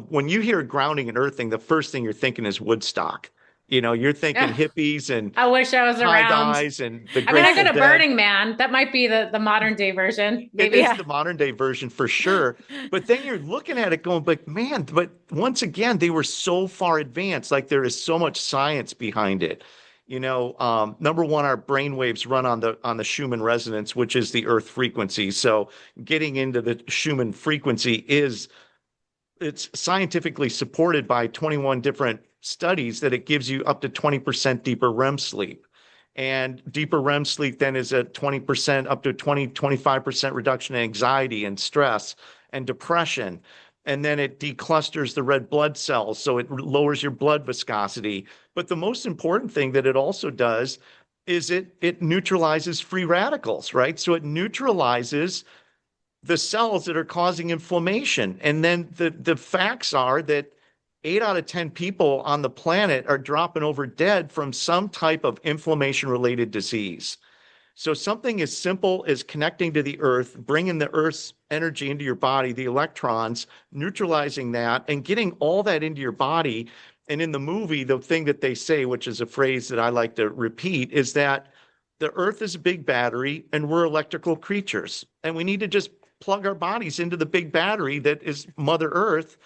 [SPEAKER 1] when you hear grounding and earthing, the first thing you're thinking is Woodstock. You're thinking
[SPEAKER 2] Yeah.
[SPEAKER 1] hippies and
[SPEAKER 2] I wish I was
[SPEAKER 1] tie
[SPEAKER 2] around.
[SPEAKER 1] dyes and the
[SPEAKER 2] I mean, I
[SPEAKER 1] Grateful
[SPEAKER 2] got a
[SPEAKER 1] Dead.
[SPEAKER 2] Burning Man. That might be the modern day version.
[SPEAKER 1] It
[SPEAKER 2] Maybe.
[SPEAKER 1] is the modern day version for sure. But then you're looking at it going, but man, but once again, they were so far advanced. Like, there is so much science behind it. Number one, our brain waves run on the Schumann resonance, which is the earth frequency. So getting into the Schumann frequency it's scientifically supported by 21 different studies that it gives you up to 20% deeper REM sleep. And deeper REM sleep then is a 20% up to 25% reduction in anxiety and stress and depression. And then it declusters the red blood cells, so it lowers your blood viscosity. But the most important thing that it also does is it neutralizes free radicals, right? So it neutralizes the cells that are causing inflammation. And then the facts are that 8 out of 10 people on the planet are dropping over dead from some type of inflammation related disease. So something as simple as connecting to the earth, bringing the earth's energy into your body, the electrons, neutralizing that and getting all that into your body. And in the movie, the thing that they say, which is a phrase that I like to repeat, is that the earth is a big battery and we're electrical creatures. And we need to just plug our bodies into the big battery that is Mother Earth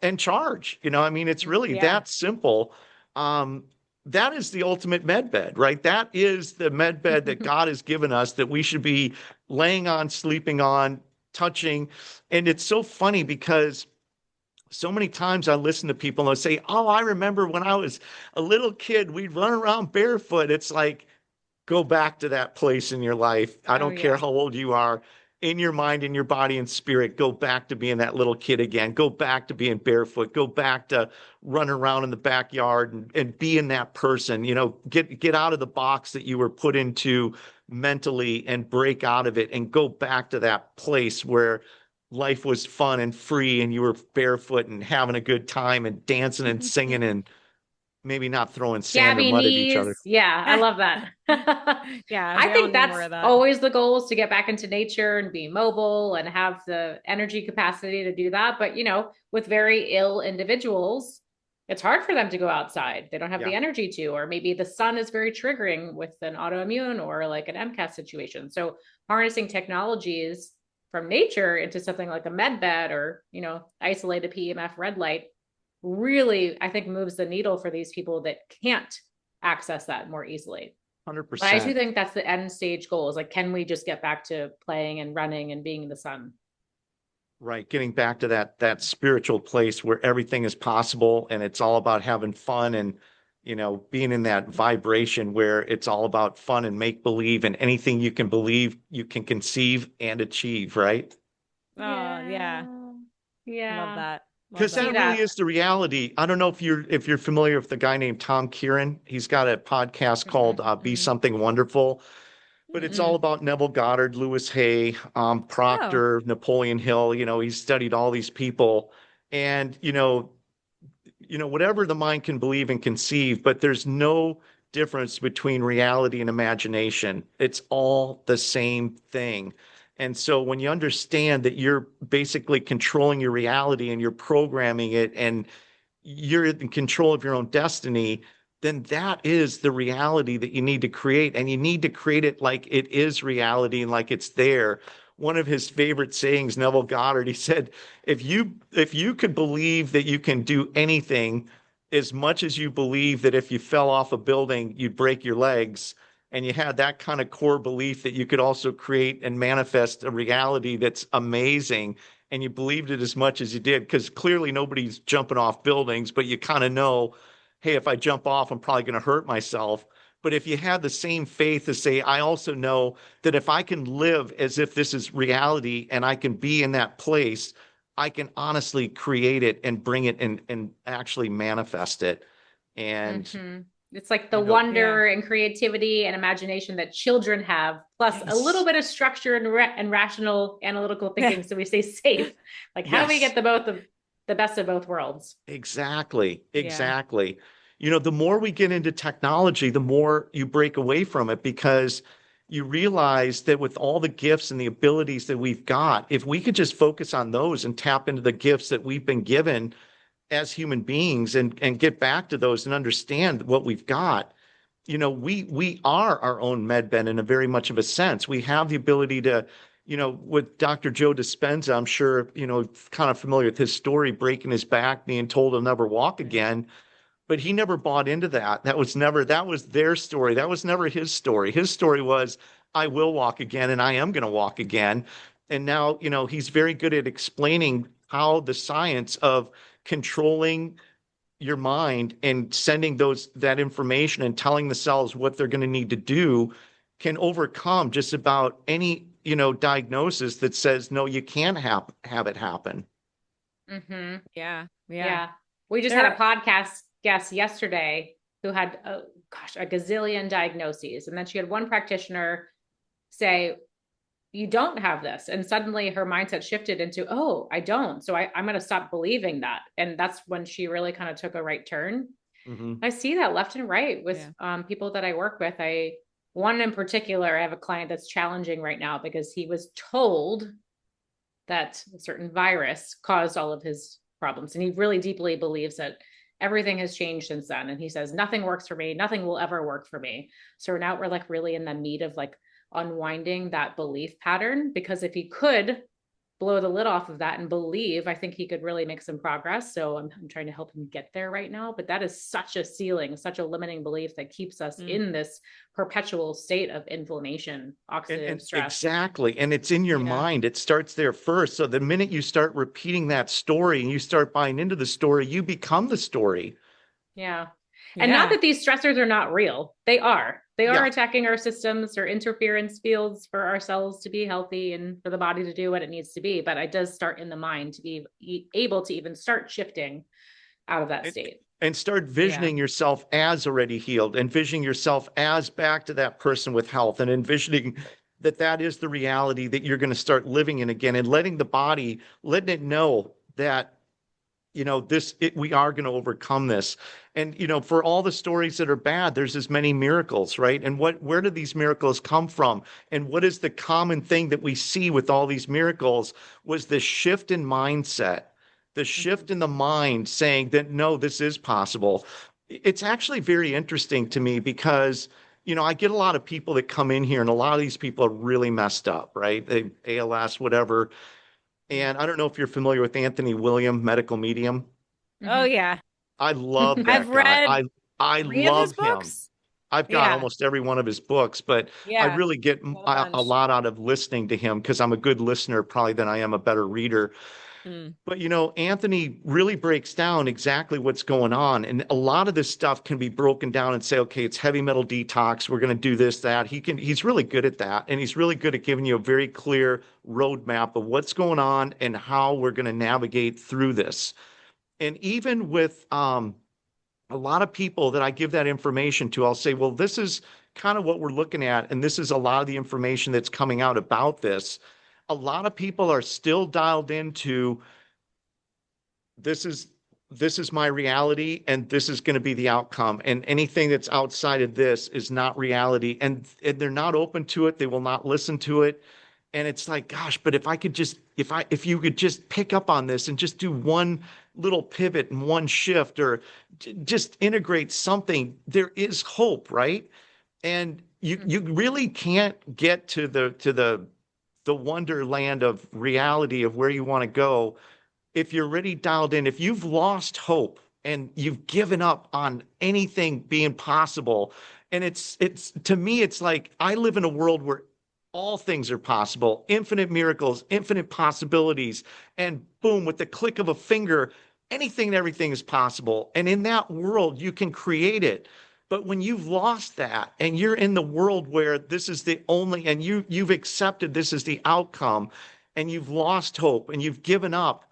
[SPEAKER 1] and charge. I mean, it's really that simple. That is the ultimate med bed, right? That is the med bed that God has given us that we should be laying on, sleeping on, touching. And it's so funny because so many times I listen to people and they'll say, oh, I remember when I was a little kid, we'd run around barefoot. It's like, go back to that place in your life. I don't care how old you are. In your mind, in your body and spirit, go back to being that little kid again. Go back to being barefoot. Go back to run around in the backyard and being that person. Get out of the box that you were put into mentally and break out of it and go back to that place where life was fun and free and you were barefoot and having a good time and dancing and singing and maybe not throwing sand or
[SPEAKER 2] Gabby
[SPEAKER 1] mud at each other.
[SPEAKER 2] knees. Yeah, I love that.
[SPEAKER 3] Yeah,
[SPEAKER 2] I
[SPEAKER 3] we all
[SPEAKER 2] think
[SPEAKER 3] need
[SPEAKER 2] that's
[SPEAKER 3] more of that.
[SPEAKER 2] always the goal, is to get back into nature and be mobile and have the energy capacity to do that. But, with very ill individuals, it's hard for them to go outside. They don't have the energy to, or maybe the sun is very triggering with an autoimmune or like an MCAS situation. So harnessing technologies from nature into something like a med bed or, isolated PEMF red light really, I think, moves the needle for these people that can't access that more easily.
[SPEAKER 1] 100%.
[SPEAKER 2] But I do think that's the end stage goal, is like, can we just get back to playing and running and being in the sun?
[SPEAKER 1] Right. Getting back to that spiritual place where everything is possible and it's all about having fun and, being in that vibration where it's all about fun and make believe and anything you can believe, you can conceive and achieve, right?
[SPEAKER 3] Oh, yeah. Love that.
[SPEAKER 1] Because that really is the reality. I don't know if you're familiar with the guy named Tom Kieran. He's got a podcast called Be Something Wonderful, but it's all about Neville Goddard, Louis Hay, Proctor, Napoleon Hill. He's studied all these people, and whatever the mind can believe and conceive, but there's no difference between reality and imagination. It's all the same thing. And so when you understand that you're basically controlling your reality and you're programming it and you're in control of your own destiny, then that is the reality that you need to create. And you need to create it like it is reality and like it's there. One of his favorite sayings, Neville Goddard, he said, if you could believe that you can do anything as much as you believe that if you fell off a building, you'd break your legs, and you had that kind of core belief that you could also create and manifest a reality that's amazing, and you believed it as much as you did, because clearly nobody's jumping off buildings, but you kind of know, hey, if I jump off, I'm probably going to hurt myself. But if you had the same faith to say, I also know that if I can live as if this is reality and I can be in that place, I can honestly create it and bring it and actually manifest it. And
[SPEAKER 2] it's like the wonder and creativity and imagination that children have, plus a little bit of structure and rational analytical thinking, so we stay safe. Like, how do we get the best of both worlds?
[SPEAKER 1] Exactly. The more we get into technology, the more you break away from it, because you realize that with all the gifts and the abilities that we've got, if we could just focus on those and tap into the gifts that we've been given as human beings and get back to those and understand what we've got, we are our own medbed in a very much of a sense. We have the ability to, with Dr. Joe Dispenza, I'm sure, kind of familiar with his story, breaking his back, being told he'll never walk again. But he never bought into that. That was their story. That was never his story. His story was, I will walk again and I am going to walk again. And now, he's very good at explaining how the science of controlling your mind and sending that information and telling the cells what they're going to need to do can overcome just about any, diagnosis that says, no, you can't have it happen.
[SPEAKER 2] Mm-hmm.
[SPEAKER 3] Yeah.
[SPEAKER 2] Yeah. We just had a podcast guest yesterday who had, a gazillion diagnoses. And then she had one practitioner say, you don't have this. And suddenly her mindset shifted into, oh, I don't. So I'm going to stop believing that. And that's when she really kind of took a right turn.
[SPEAKER 1] Mm-hmm.
[SPEAKER 2] I see that left and right with people that I work with. One in particular, I have a client that's challenging right now because he was told that a certain virus caused all of his problems. And he really deeply believes that everything has changed since then. And he says, nothing works for me. Nothing will ever work for me. So now we're like really in the meat of like unwinding that belief pattern, because if he could blow the lid off of that and believe, I think he could really make some progress. So I'm trying to help him get there right now. But that is such a ceiling, such a limiting belief that keeps us in this perpetual state of inflammation, oxidative stress.
[SPEAKER 1] Exactly. And it's in your mind. It starts there first. So the minute you start repeating that story and you start buying into the story, you become the story.
[SPEAKER 2] Yeah. And not that these stressors are not real. They are. They are attacking our systems or interference fields for our cells to be healthy and for the body to do what it needs to be. But it does start in the mind to be able to even start shifting out of that state.
[SPEAKER 1] And start visioning yourself as already healed, envisioning yourself as back to that person with health, and envisioning that is the reality that you're going to start living in again, and letting it know that we are going to overcome this. And, for all the stories that are bad, there's as many miracles, right? And where do these miracles come from? And what is the common thing that we see with all these miracles was the shift in mindset, the shift in the mind saying that, no, this is possible. It's actually very interesting to me because, I get a lot of people that come in here and a lot of these people are really messed up, right? They ALS, whatever. And I don't know if you're familiar with Anthony William, medical medium.
[SPEAKER 3] Oh yeah.
[SPEAKER 1] I love that
[SPEAKER 3] I've
[SPEAKER 1] guy.
[SPEAKER 3] read
[SPEAKER 1] I
[SPEAKER 3] three of his
[SPEAKER 1] love him.
[SPEAKER 3] books.
[SPEAKER 1] I've got almost every one of his books, but I really get a lot out of listening to him because I'm a good listener probably than I am a better reader. But, Anthony really breaks down exactly what's going on. And a lot of this stuff can be broken down and say, okay, it's heavy metal detox. We're going to do this, that. He's really good at that. And he's really good at giving you a very clear roadmap of what's going on and how we're going to navigate through this. And even with a lot of people that I give that information to, I'll say, well, this is kind of what we're looking at. And this is a lot of the information that's coming out about this. A lot of people are still dialed into this is my reality and this is going to be the outcome. And anything that's outside of this is not reality. And they're not open to it. They will not listen to it. And it's like, gosh, but if you could just pick up on this and just do one little pivot and one shift or just integrate something, there is hope, right? And you really can't get to the wonderland of reality of where you want to go if you're already dialed in. If you've lost hope and you've given up on anything being possible, and it's to me, it's like I live in a world where all things are possible, infinite miracles, infinite possibilities, and boom, with the click of a finger, anything and everything is possible. And in that world, you can create it. But when you've lost that and you're in the world where this is the only, and you've accepted this is the outcome, and you've lost hope and you've given up,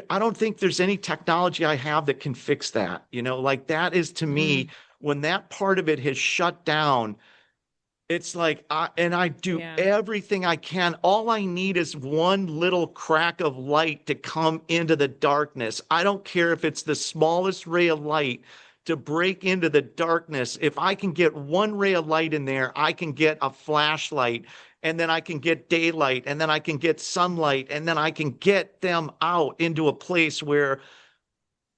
[SPEAKER 1] I don't think there's any technology I have that can fix that. Like that is to me, when that part of it has shut down, it's like, I do everything I can. All I need is one little crack of light to come into the darkness. I don't care if it's the smallest ray of light to break into the darkness. If I can get one ray of light in there, I can get a flashlight, and then I can get daylight, and then I can get sunlight, and then I can get them out into a place where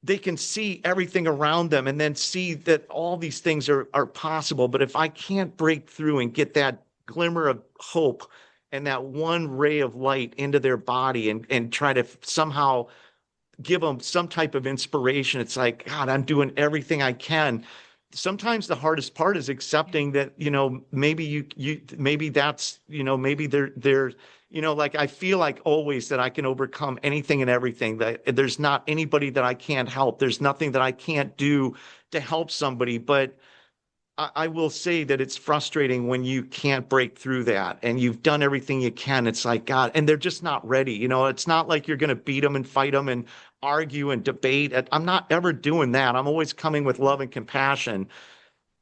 [SPEAKER 1] they can see everything around them and then see that all these things are possible. But if I can't break through and get that glimmer of hope and that one ray of light into their body and try to somehow give them some type of inspiration, it's like, God, I'm doing everything I can. Sometimes the hardest part is accepting that, maybe maybe that's, maybe they're like I feel like always that I can overcome anything and everything, that there's not anybody that I can't help. There's nothing that I can't do to help somebody. But I will say that it's frustrating when you can't break through that and you've done everything you can. It's like, God, and they're just not ready. It's not like you're going to beat them and fight them and argue and debate. I'm not ever doing that. I'm always coming with love and compassion.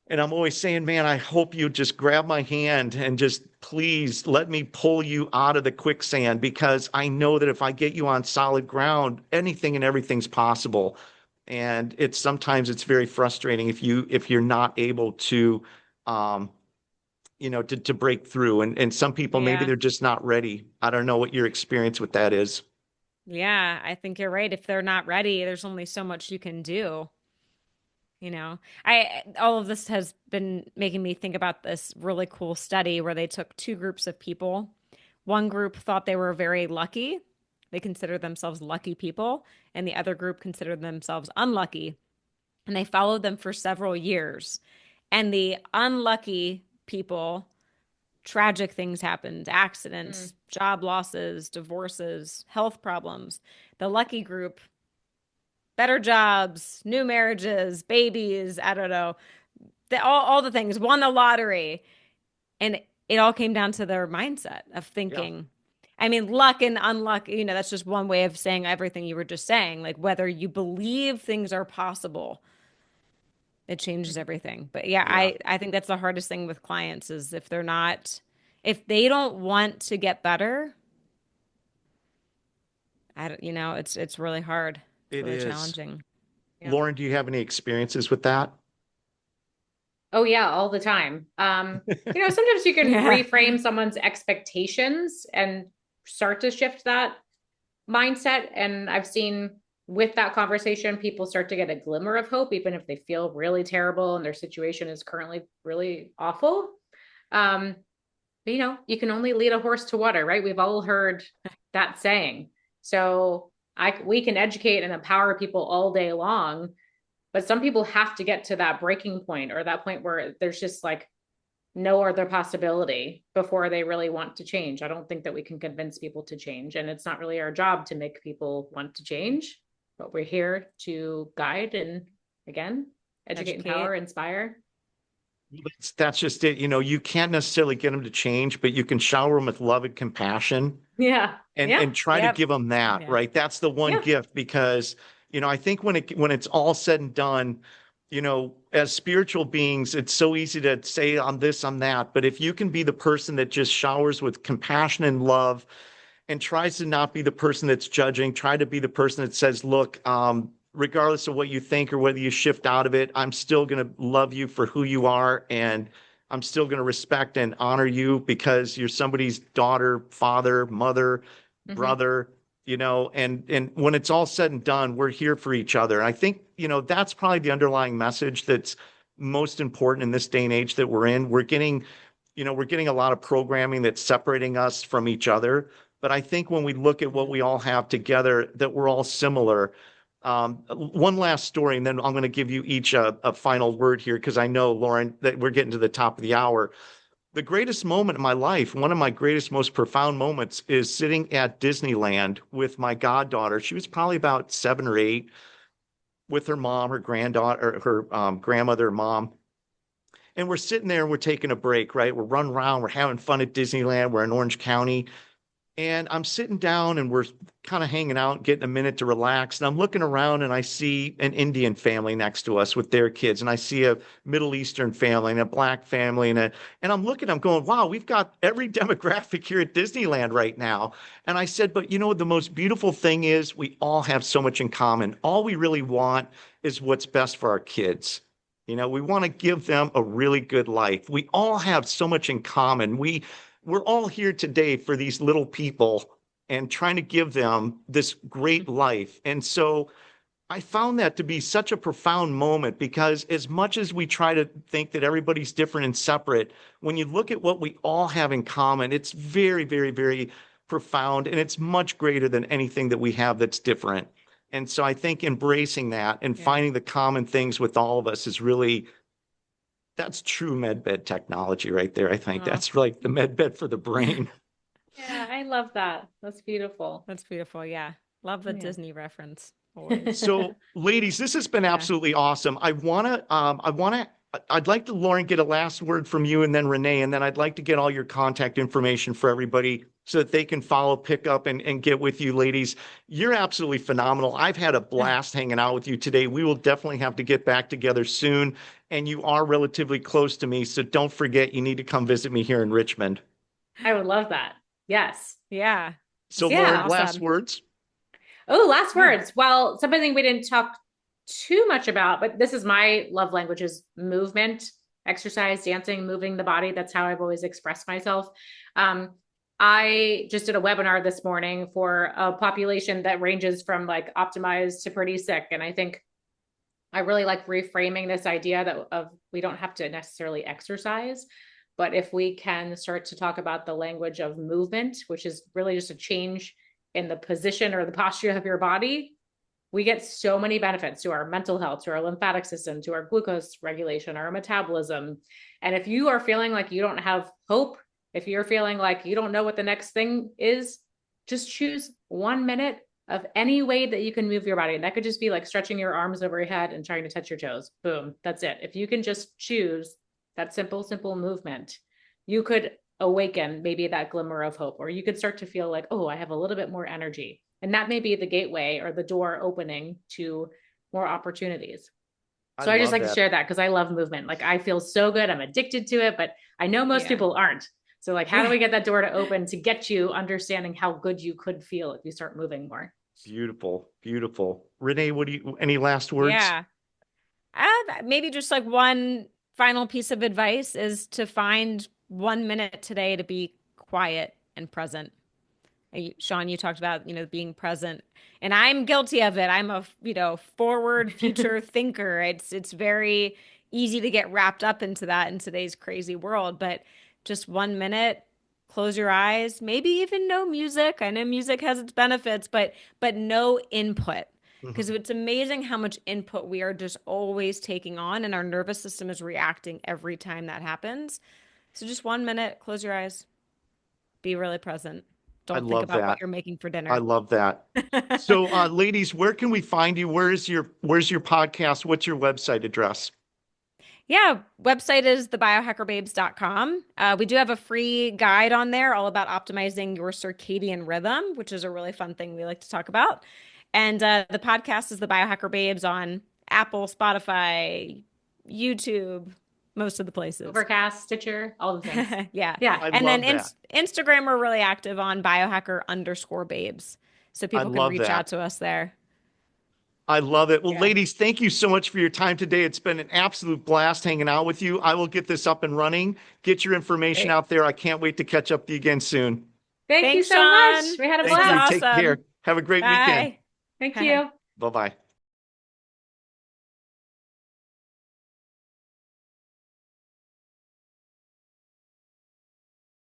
[SPEAKER 1] And I'm always saying, man, I hope you just grab my hand and just please let me pull you out of the quicksand, because I know that if I get you on solid ground, anything and everything's possible. And sometimes it's very frustrating if you're not able to, to break through. And some people, maybe
[SPEAKER 3] Yeah.
[SPEAKER 1] they're just not ready. I don't know what your experience with that is.
[SPEAKER 3] Yeah, I think you're right. If they're not ready, there's only so much you can do. I all of this has been making me think about this really cool study where they took two groups of people. One group thought they were very lucky. They considered themselves lucky people, and the other group considered themselves unlucky. And they followed them for several years. And the unlucky people, tragic things happened, accidents, job losses, divorces, health problems. The lucky group, better jobs, new marriages, babies, I don't know, all the things, won the lottery. And it all came down to their mindset of
[SPEAKER 1] Yeah.
[SPEAKER 3] thinking. I mean, luck and unluck, that's just one way of saying everything you were just saying. Like whether you believe things are possible, it changes everything. But yeah,
[SPEAKER 1] Yeah.
[SPEAKER 3] I think that's the hardest thing with clients is if they don't want to get better, it's really hard. It's
[SPEAKER 1] It
[SPEAKER 3] really
[SPEAKER 1] is.
[SPEAKER 3] challenging.
[SPEAKER 2] Yeah.
[SPEAKER 1] Lauren, do you have any experiences with that?
[SPEAKER 2] Oh yeah, all the time. Sometimes you can
[SPEAKER 3] Yeah.
[SPEAKER 2] reframe someone's expectations and start to shift that mindset. And I've seen with that conversation, people start to get a glimmer of hope, even if they feel really terrible and their situation is currently really awful. But you can only lead a horse to water, right? We've all heard that saying. So we can educate and empower people all day long, but some people have to get to that breaking point or that point where there's just like no other possibility before they really want to change. I don't think that we can convince people to change, and it's not really our job to make people want to change, but we're here to guide and, again, educate, empower, inspire.
[SPEAKER 1] That's just it. You can't necessarily get them to change, but you can shower them with love and compassion
[SPEAKER 2] Yeah.
[SPEAKER 1] and try to
[SPEAKER 3] Yep.
[SPEAKER 1] give them that,
[SPEAKER 3] Yeah.
[SPEAKER 1] right? That's the one
[SPEAKER 2] Yeah.
[SPEAKER 1] gift, because, I think when it's all said and done, as spiritual beings, it's so easy to say I'm this, I'm that. But if you can be the person that just showers with compassion and love and tries to not be the person that's judging, try to be the person that says, look, regardless of what you think or whether you shift out of it, I'm still going to love you for who you are. And I'm still going to respect and honor you because you're somebody's daughter, father, mother, brother, and when it's all said and done, we're here for each other. And I think, that's probably the underlying message that's most important in this day and age that we're in. We're getting a lot of programming that's separating us from each other. But I think when we look at what we all have together, that we're all similar. One last story, and then I'm going to give you each a final word here, because I know, Lauren, that we're getting to the top of the hour. The greatest moment in my life, one of my greatest, most profound moments, is sitting at Disneyland with my goddaughter. She was probably about 7 or 8, with her mom, her granddaughter, her grandmother, mom. And we're sitting there and we're taking a break, right? We're running around, we're having fun at Disneyland. We're in Orange County. And I'm sitting down and we're kind of hanging out, getting a minute to relax. And I'm looking around and I see an Indian family next to us with their kids. And I see a Middle Eastern family and a Black family. And I'm looking, I'm going, wow, we've got every demographic here at Disneyland right now. And I said, but the most beautiful thing is we all have so much in common. All we really want is what's best for our kids. We want to give them a really good life. We all have so much in common. We're all here today for these little people and trying to give them this great life. And so I found that to be such a profound moment, because as much as we try to think that everybody's different and separate, when you look at what we all have in common, it's very, very, very profound. And it's much greater than anything that we have that's different. And so I think embracing that and finding the common things with all of us is really, that's true medbed technology right there. I think that's like the medbed for the brain.
[SPEAKER 2] Yeah, I love that. That's beautiful.
[SPEAKER 3] That's beautiful. Yeah. Love the
[SPEAKER 2] Yeah.
[SPEAKER 3] Disney reference. Always.
[SPEAKER 1] So, ladies, this has been
[SPEAKER 3] Yeah.
[SPEAKER 1] absolutely awesome. I'd like to, Lauren, get a last word from you and then Renee, and then I'd like to get all your contact information for everybody so that they can follow, pick up, and get with you, ladies. You're absolutely phenomenal. I've had a blast hanging out with you today. We will definitely have to get back together soon. And you are relatively close to me, so don't forget you need to come visit me here in Richmond.
[SPEAKER 2] I would love that. Yes.
[SPEAKER 3] Yeah.
[SPEAKER 1] So,
[SPEAKER 3] This has been
[SPEAKER 1] Lauren,
[SPEAKER 2] Yeah.
[SPEAKER 1] last
[SPEAKER 3] awesome.
[SPEAKER 1] words.
[SPEAKER 2] Oh, last
[SPEAKER 3] Yeah.
[SPEAKER 2] words. Well, something we didn't talk too much about, but this is my love language is movement, exercise, dancing, moving the body. That's how I've always expressed myself. Um, I just did a webinar this morning for a population that ranges from like optimized to pretty sick. And I think I really like reframing this idea that of we don't have to necessarily exercise, but if we can start to talk about the language of movement, which is really just a change in the position or the posture of your body, we get so many benefits to our mental health, to our lymphatic system, to our glucose regulation, our metabolism. And if you are feeling like you don't have hope, if you're feeling like you don't know what the next thing is, just choose 1 minute of any way that you can move your body. And that could just be like stretching your arms over your head and trying to touch your toes. Boom, that's it. If you can just choose that simple movement, you could awaken maybe that glimmer of hope, or you could start to feel like, oh, I have a little bit more energy. And that may be the gateway or the door opening to more opportunities. So I just
[SPEAKER 1] love
[SPEAKER 2] like to
[SPEAKER 1] that.
[SPEAKER 2] share that because I love movement. Like I feel so good. I'm addicted to it, but I know most
[SPEAKER 3] Yeah.
[SPEAKER 2] people aren't. So like, how do
[SPEAKER 3] Yeah.
[SPEAKER 2] we get that door to open to get you understanding how good you could feel if you start moving more?
[SPEAKER 1] Beautiful, beautiful. Renee, any last words?
[SPEAKER 3] Yeah. Maybe just like one final piece of advice is to find 1 minute today to be quiet and present. Sean, you talked about, being present, and I'm guilty of it. I'm a, forward future thinker. It's very easy to get wrapped up into that in today's crazy world, but just 1 minute, close your eyes, maybe even no music. I know music has its benefits, but no input. Because
[SPEAKER 1] Mhm.
[SPEAKER 3] it's amazing how much input we are just always taking on, and our nervous system is reacting every time that happens. So just 1 minute, close your eyes, be really present.
[SPEAKER 1] I
[SPEAKER 3] Don't think
[SPEAKER 1] love
[SPEAKER 3] about what
[SPEAKER 1] that.
[SPEAKER 3] you're making for
[SPEAKER 1] I
[SPEAKER 3] dinner.
[SPEAKER 1] love that. So, ladies, where can we find you? Where's your podcast? What's your website address?
[SPEAKER 3] Yeah, website is thebiohackerbabes.com. We do have a free guide on there all about optimizing your circadian rhythm, which is a really fun thing we like to talk about. And the podcast is The Biohacker Babes on Apple, Spotify, YouTube, most of the places.
[SPEAKER 2] Overcast, Stitcher, all the things.
[SPEAKER 3] Yeah.
[SPEAKER 2] Yeah.
[SPEAKER 1] I
[SPEAKER 3] And then
[SPEAKER 1] love that.
[SPEAKER 3] Instagram, we're really active on biohacker_babes. So
[SPEAKER 1] I
[SPEAKER 3] people can
[SPEAKER 1] love
[SPEAKER 3] reach out
[SPEAKER 1] that.
[SPEAKER 3] to us there.
[SPEAKER 1] I love it. Well,
[SPEAKER 2] Yeah.
[SPEAKER 1] ladies, thank you so much for your time today. It's been an absolute blast hanging out with you. I will get this up and running, get your information
[SPEAKER 3] Great.
[SPEAKER 1] out there. I can't wait to catch up with you again soon.
[SPEAKER 2] Thank you
[SPEAKER 3] Thanks,
[SPEAKER 2] so much.
[SPEAKER 3] Sean.
[SPEAKER 2] We had a
[SPEAKER 3] This
[SPEAKER 1] Thank
[SPEAKER 3] was
[SPEAKER 1] you.
[SPEAKER 2] blast.
[SPEAKER 1] Take care.
[SPEAKER 3] awesome.
[SPEAKER 1] Have a great weekend.
[SPEAKER 3] Bye.
[SPEAKER 2] Thank you.
[SPEAKER 1] Bye-bye.